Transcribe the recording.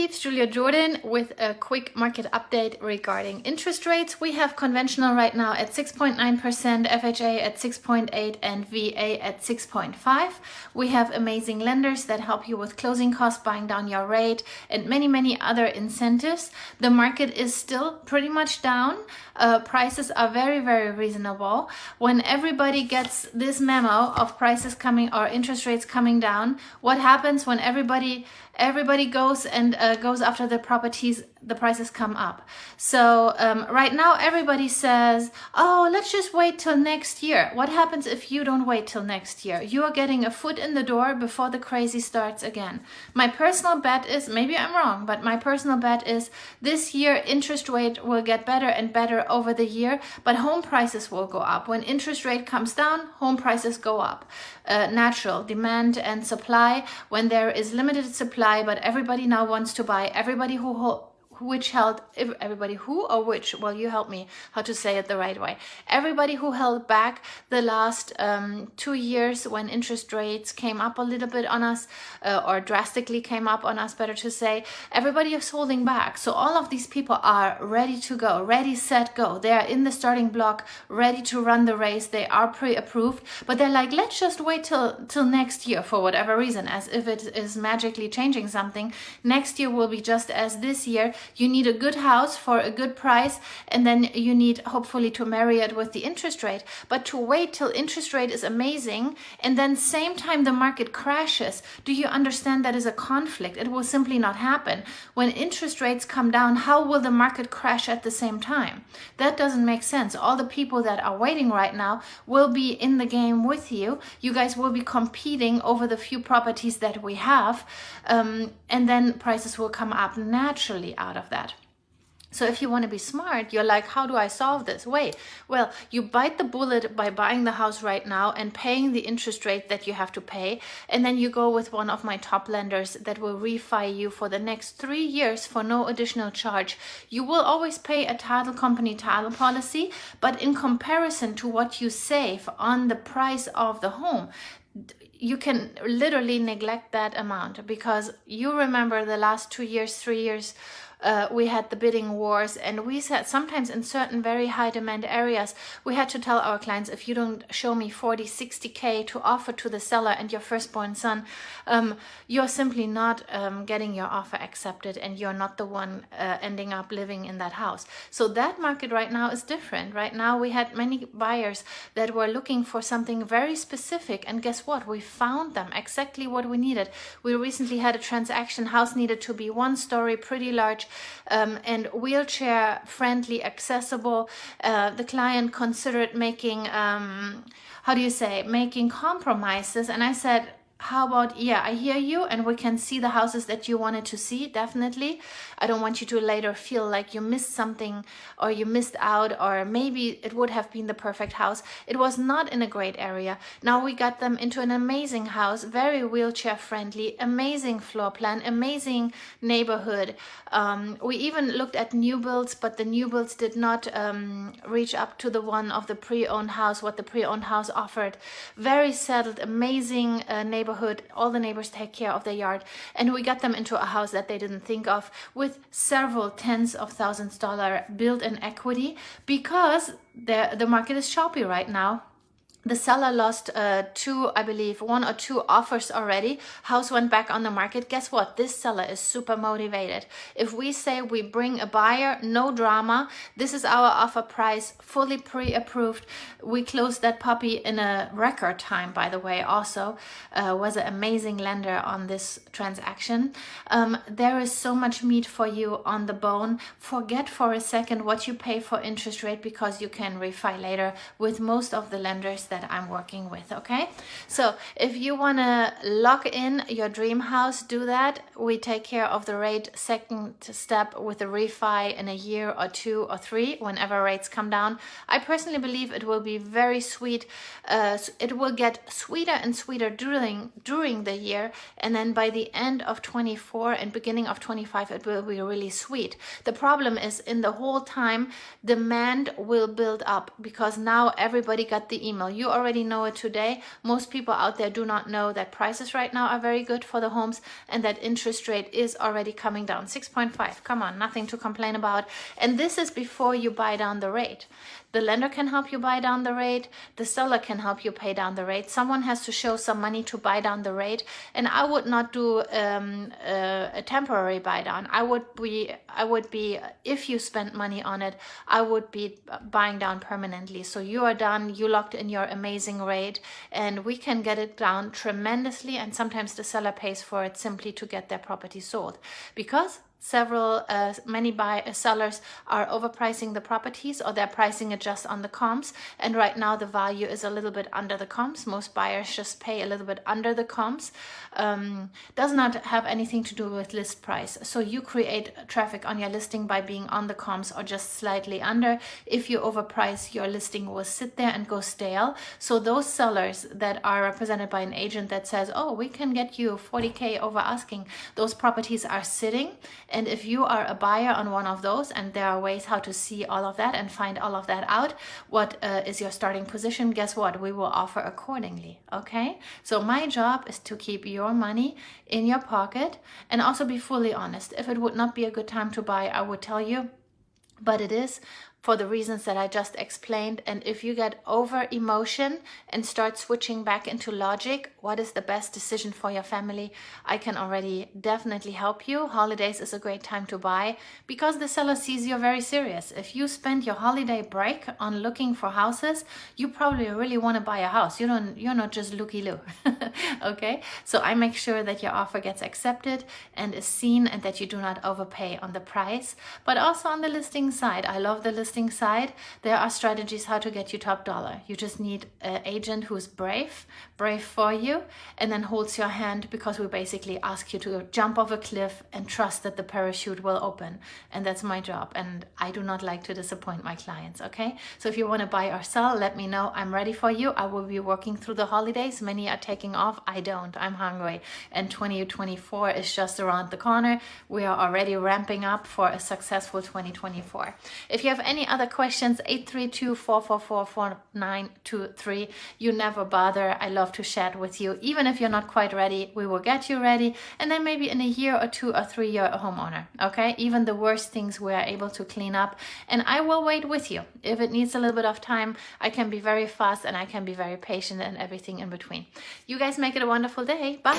peeps, Julia Jordan with a quick market update regarding interest rates. We have conventional right now at 6.9%, FHA at 6.8%, and VA at 6.5%. We have amazing lenders that help you with closing costs, buying down your rate, and many other incentives. The market is still pretty much down. Prices are very reasonable. When everybody gets this memo of prices coming or interest rates coming down, what happens when everybody goes and goes after the properties, the prices come up. So right now everybody says, oh, let's just wait till next year. What happens if you don't wait till next year? You are getting a foot in the door before the crazy starts again. My personal bet is, maybe I'm wrong, but my personal bet is this year interest rate will get better and better over the year, but home prices will go up. When interest rate comes down, home prices go up. Natural demand and supply. When there is limited supply, but everybody now wants to buy, everybody well, you help me how to say it the right way. Everybody who held back the last 2 years when interest rates came up a little bit on us, or drastically came up on us, better to say, everybody is holding back. So all of these people are ready to go, ready, set, go. They are in the starting block, ready to run the race. They are pre-approved, but they're like, let's just wait till next year for whatever reason, as if it is magically changing something. Next year will be just as this year. You need a good house for a good price, and then you need hopefully to marry it with the interest rate. But to wait till interest rate is amazing and then same time the market crashes, do you understand that is a conflict? It will simply not happen. When interest rates come down, how will the market crash at the same time? That doesn't make sense. All the people that are waiting right now will be in the game with you. You guys will be competing over the few properties that we have, and then prices will come up naturally out of that. So if you want to be smart, you're like, how do I solve this? Wait, well, you bite the bullet by buying the house right now and paying the interest rate that you have to pay. And then you go with one of my top lenders that will refi you for the next 3 years for no additional charge. You will always pay a title company title policy, but in comparison to what you save on the price of the home, you can literally neglect that amount, because you remember the last 2 years, 3 years, we had the bidding wars, and we said sometimes in certain very high demand areas, we had to tell our clients, if you don't show me 40, 60K to offer to the seller and your firstborn son, you're simply not getting your offer accepted, and you're not the one ending up living in that house. So that market right now is different. Right now we had many buyers that were looking for something very specific, and guess what? We found them exactly what we needed. We recently had a transaction. House needed to be 1 story, pretty large, and wheelchair friendly, accessible. The client considered making making compromises, and I said, how about, yeah, I hear you, and we can see the houses that you wanted to see, definitely. I don't want you to later feel like you missed something or you missed out, or maybe it would have been the perfect house. It was not in a great area. Now we got them into an amazing house, very wheelchair friendly, amazing floor plan, amazing neighborhood. We even looked at new builds, but the new builds did not reach up to the one of the pre-owned house, what the pre-owned house offered. Very settled, amazing neighborhood. All the neighbors take care of their yard, and we got them into a house that they didn't think of, with several tens of thousands of dollars built-in equity, because the market is choppy right now. The seller lost 1 or 2 offers already. House went back on the market. Guess what? This seller is super motivated. If we say we bring a buyer, no drama, this is our offer price, fully pre-approved. We closed that puppy in a record time, by the way, also. Was an amazing lender on this transaction. There is so much meat for you on the bone. Forget for a second what you pay for interest rate, because you can refi later with most of the lenders that I'm working with. Okay, so if you want to lock in your dream house, do that. We take care of the rate second step with a refi in a year or 2 or 3, whenever rates come down. I personally believe it will be very sweet. It will get sweeter and sweeter during the year, and then by the end of 24 and beginning of 25 it will be really sweet. The problem is, in the whole time, demand will build up, because now everybody got the email. you already know it today. Most people out there do not know that prices right now are very good for the homes and that interest rate is already coming down. 6.5, come on, nothing to complain about. And this is before you buy down the rate. The lender can help you buy down the rate. The seller can help you pay down the rate. Someone has to show some money to buy down the rate. And I would not do a temporary buy down. I would be, if you spend money on it, I would be buying down permanently. So you are done, you locked in your amazing rate, and we can get it down tremendously. And sometimes the seller pays for it simply to get their property sold, because many sellers are overpricing the properties, or they're pricing it just on the comps, and right now the value is a little bit under the comps. Most buyers just pay a little bit under the comps. Does not have anything to do with list price. So you create traffic on your listing by being on the comps or just slightly under. If you overprice, your listing will sit there and go stale. So those sellers that are represented by an agent that says, oh, we can get you 40K over asking, those properties are sitting. And if you are a buyer on one of those, and there are ways how to see all of that and find all of that out, what is your starting position? Guess what? We will offer accordingly, okay? So my job is to keep your money in your pocket and also be fully honest. If it would not be a good time to buy, I would tell you, but it is, for the reasons that I just explained. And if you get over emotion and start switching back into logic, what is the best decision for your family, I can already definitely help you. Holidays is a great time to buy because the seller sees you're very serious. If you spend your holiday break on looking for houses, you probably really want to buy a house. You're not just looky-loo. Okay, so I make sure that your offer gets accepted and is seen, and that you do not overpay on the price. But also on the listing side, I love the listing side, there are strategies how to get you top dollar. You just need an agent who's brave for you, and then holds your hand, because we basically ask you to jump off a cliff and trust that the parachute will open. And that's my job, and I do not like to disappoint my clients, okay? So if you want to buy or sell, let me know. I'm ready for you. I will be working through the holidays. Many are taking off. I don't. I'm hungry. And 2024 is just around the corner. We are already ramping up for a successful 2024. If you have any other questions, 832-444-4923. You never bother. I love to chat with you. Even if you're not quite ready, we will get you ready. And then maybe in a year or 2 or 3 you're a homeowner. Okay? Even the worst things we are able to clean up. And I will wait with you. If it needs a little bit of time, I can be very fast and I can be very patient, and everything in between. You guys make it a wonderful day. Bye.